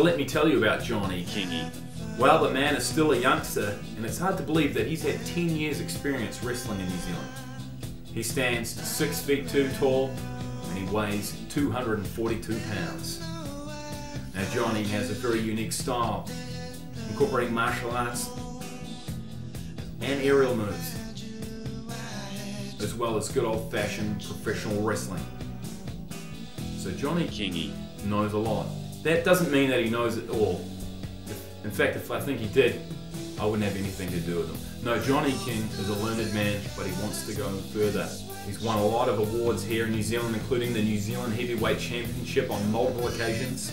So let me tell you about Johnny Kingi. Well, the man is still a youngster, and it's hard to believe that he's had 10 years experience wrestling in New Zealand. He stands 6 feet 2 tall, and he weighs 242 pounds. Now Johnny has a very unique style, incorporating martial arts and aerial moves, as well as good old-fashioned professional wrestling. So Johnny Kingi knows a lot. That doesn't mean that he knows it all. In fact, if I think he did, I wouldn't have anything to do with him. No, Johnny King is a learned man, but he wants to go further. He's won a lot of awards here in New Zealand, including the New Zealand Heavyweight Championship on multiple occasions.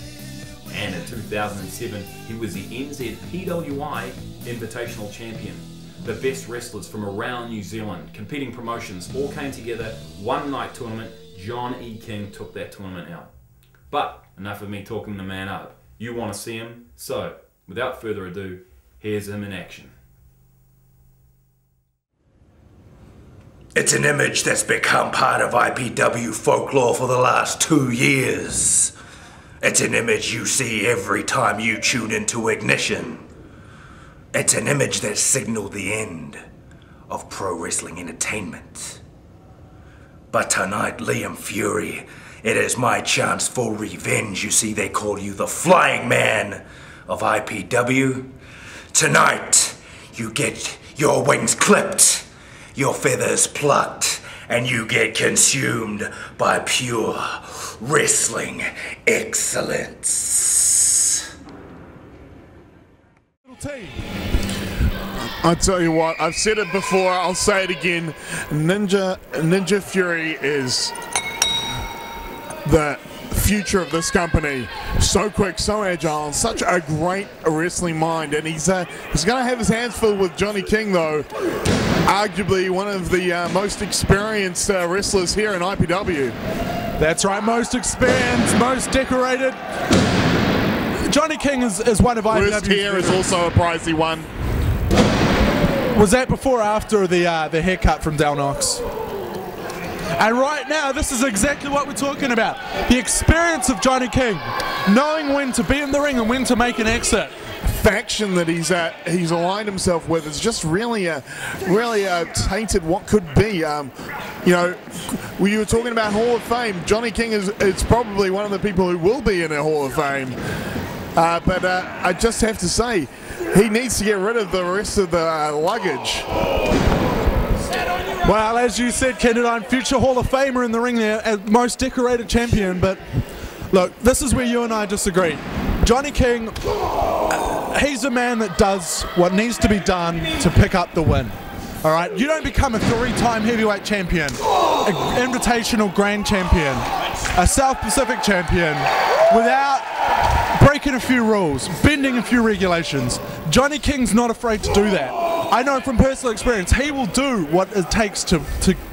And in 2007, he was the NZPWI Invitational Champion. The best wrestlers from around New Zealand, competing promotions, all came together, one night tournament. John E. King took that tournament out. But enough of me talking the man up. You want to see him? So, without further ado, here's him in action. It's an image that's become part of IPW folklore for the last 2 years. It's an image you see every time you tune into Ignition. It's an image that signaled the end of pro wrestling entertainment. But tonight, Liam Fury, it is my chance for revenge. You see, they call you the Flying Man of IPW. Tonight, you get your wings clipped, your feathers plucked, and you get consumed by pure wrestling excellence. I tell you what, I've said it before, I'll say it again. Ninja Fury is the future of this company. So quick, so agile, such a great wrestling mind, and he's going to have his hands full with Johnny King, though. Arguably one of the most experienced wrestlers here in IPW. That's right, most experienced, most decorated. Johnny King is one of IPW's... Worst hair is also a prize he won. Was that before or after the haircut from Dale Knox? And right now, this is exactly what we're talking about. The experience of Johnny King, knowing when to be in the ring and when to make an exit. Faction that he's aligned himself with is just really tainted what could be. You know, when you were talking about Hall of Fame, Johnny King is probably one of the people who will be in a Hall of Fame. But I just have to say, he needs to get rid of the rest of the luggage. Well, as you said, Kendall, future Hall of Famer in the ring there, as most decorated champion. But look, this is where you and I disagree. Johnny King, he's a man that does what needs to be done to pick up the win. All right, you don't become a 3-time heavyweight champion, an invitational grand champion, a South Pacific champion without breaking a few rules, bending a few regulations. Johnny King's not afraid to do that. I know from personal experience, he will do what it takes to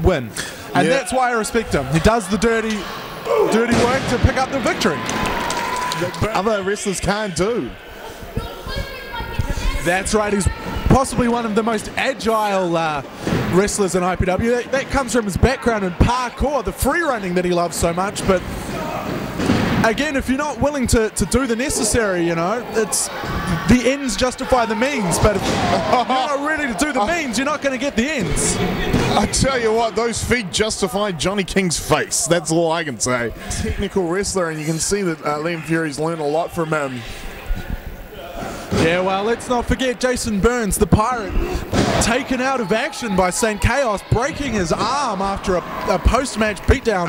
win. And that's why I respect him. He does the dirty work to pick up the victory. That other wrestlers can't do. That's right, he's possibly one of the most agile wrestlers in IPW. That comes from his background in parkour, the free running that he loves so much. But again, if you're not willing to do the necessary, you know, it's the ends justify the means. But if you're not ready to do the means, you're not going to get the ends. I tell you what, those feet justify Johnny King's face. That's all I can say. Technical wrestler, and you can see that Liam Fury's learned a lot from him. Yeah, well, let's not forget Jason Burns, the Pirate, taken out of action by St. Chaos, breaking his arm after a post-match beatdown.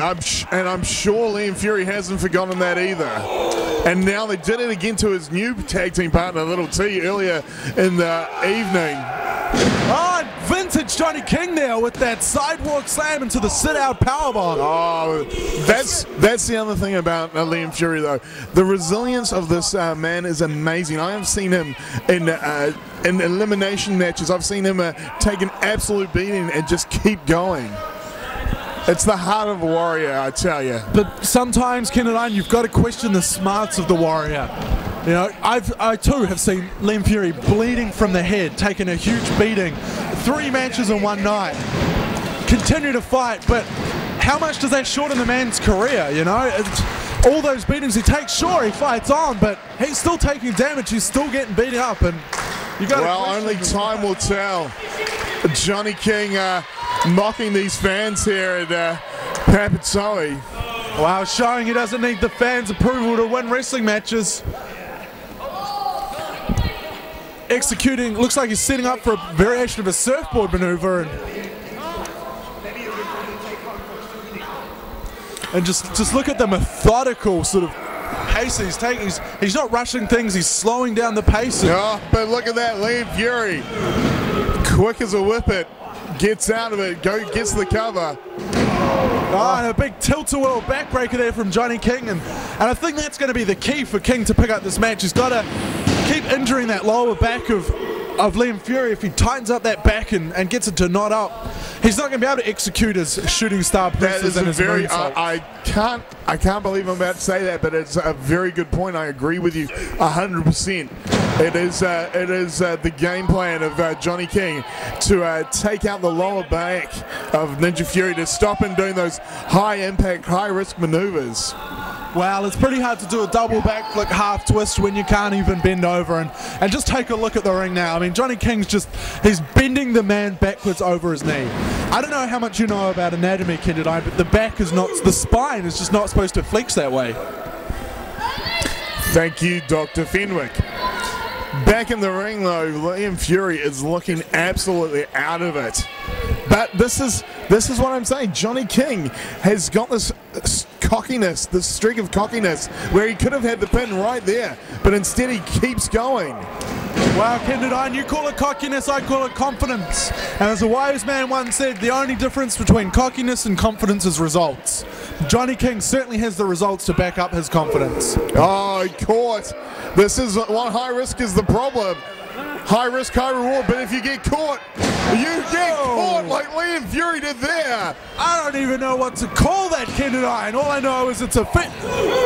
I'm sure Liam Fury hasn't forgotten that either. And now they did it again to his new tag team partner, Little T, earlier in the evening. Oh, vintage Johnny King there with that sidewalk slam into the sit-out powerbomb. Oh, that's the other thing about Liam Fury, though. The resilience of this man is amazing. I have seen him in elimination matches. I've seen him take an absolute beating and just keep going. It's the heart of a warrior, I tell you. But sometimes, Ken and I, you've got to question the smarts of the warrior. You know, I too have seen Liam Fury bleeding from the head, taking a huge beating, 3 matches in one night, continue to fight, but how much does that shorten the man's career, you know? all those beatings he takes, sure, he fights on, but he's still taking damage, he's still getting beaten up, and you got well, only time will tell. Johnny King mocking these fans here at Papatoe. Wow, showing he doesn't need the fans' approval to win wrestling matches. Executing, looks like he's setting up for a variation of a surfboard maneuver, and just look at the methodical sort of pace he's taking. He's not rushing things, he's slowing down the pace. Oh, but look at that, Liam Fury, quick as a whippet, gets out of it, gets the cover. Oh, and a big tilt-a-whirl backbreaker there from Johnny King, and I think that's going to be the key for King to pick up this match. He's got to keep injuring that lower back of Liam Fury. If he tightens up that back and gets it to knot up, he's not going to be able to execute his shooting star presses and his moonsault. I can't believe I'm about to say that, but it's a very good point. I agree with you 100%. It is the game plan of Johnny King to take out the lower back of Ninja Fury, to stop him doing those high-impact, high-risk maneuvers. Well, it's pretty hard to do a double backflip half twist when you can't even bend over, and just take a look at the ring now. I mean, Johnny King's he's bending the man backwards over his knee. I don't know how much you know about anatomy, Kingi, but the spine is just not supposed to flex that way. Thank you, Dr. Fenwick. Back in the ring though, Liam Fury is looking absolutely out of it. But this is what I'm saying. Johnny King has got this cockiness, this streak of cockiness, where he could have had the pin right there, but instead he keeps going. Wow, Kingi, you call it cockiness, I call it confidence. And as a wise man once said, the only difference between cockiness and confidence is results. Johnny King certainly has the results to back up his confidence. Oh, caught. This is what high risk is the problem. High risk, high reward, but if you get caught, you get caught like Liam Fury did there. I don't even know what to call that, Kingi, and all I know is it's a fit.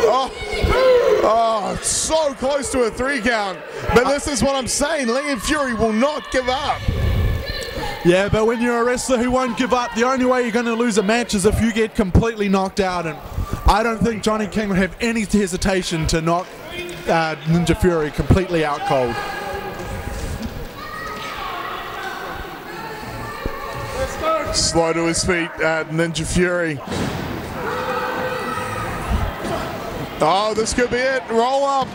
Oh, so close to a 3 count. But this is what I'm saying, Liam Fury will not give up. Yeah, but when you're a wrestler who won't give up, the only way you're going to lose a match is if you get completely knocked out, and I don't think Johnny King would have any hesitation to knock Ninja Fury completely out cold. Slow to his feet, Ninja Fury. Oh, this could be it. Roll up.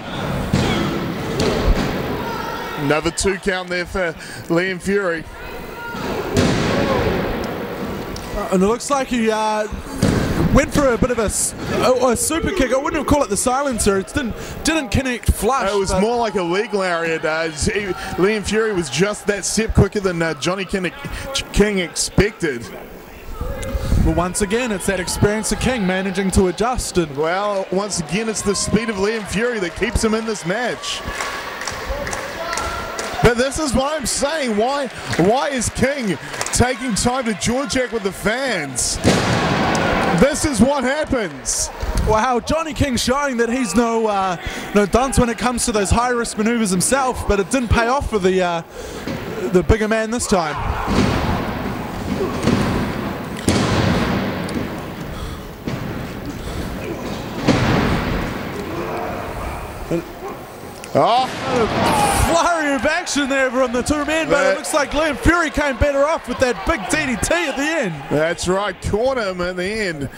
Another 2 count there for Liam Fury. And it looks like he went for a bit of a super kick. I wouldn't call it the silencer. It didn't connect flush. It was more like a leg lariat. Liam Fury was just that step quicker than Johnny King expected. Well, once again, it's that experience of King managing to adjust. And well, once again, it's the speed of Liam Fury that keeps him in this match. But this is what I'm saying. Why is King taking time to jaw jack with the fans? This is what happens. Wow, Johnny King showing that he's no dunce when it comes to those high-risk maneuvers himself, but it didn't pay off for the bigger man this time. Oh, flurry of action there from the 2 men, but it looks like Liam Fury came better off with that big DDT at the end. That's right, caught him at the end.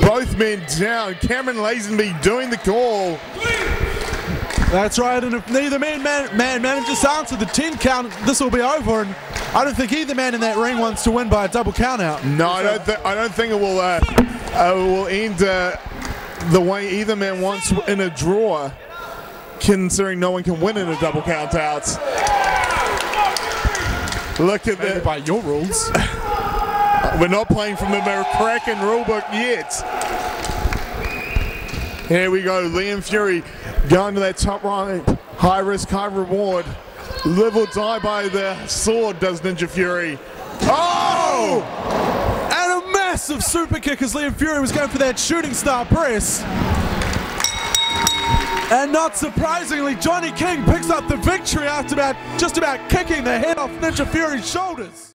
Both men down. Cameron Lazenby doing the call. That's right, and if neither man manages to answer the 10 count, this will be over, and I don't think either man in that ring wants to win by a double count out. No, I don't think it will end the way either man wants in a draw, considering no one can win in a double count out. Look at that. By your rules. We're not playing from the McCracken rulebook yet. Here we go, Liam Fury going to that top right. High risk, high reward. Live or die by the sword, does Ninja Fury. Oh! And a massive super kick as Liam Fury was going for that shooting star press. And not surprisingly, Johnny King picks up the victory after just about kicking the head off Ninja Fury's shoulders.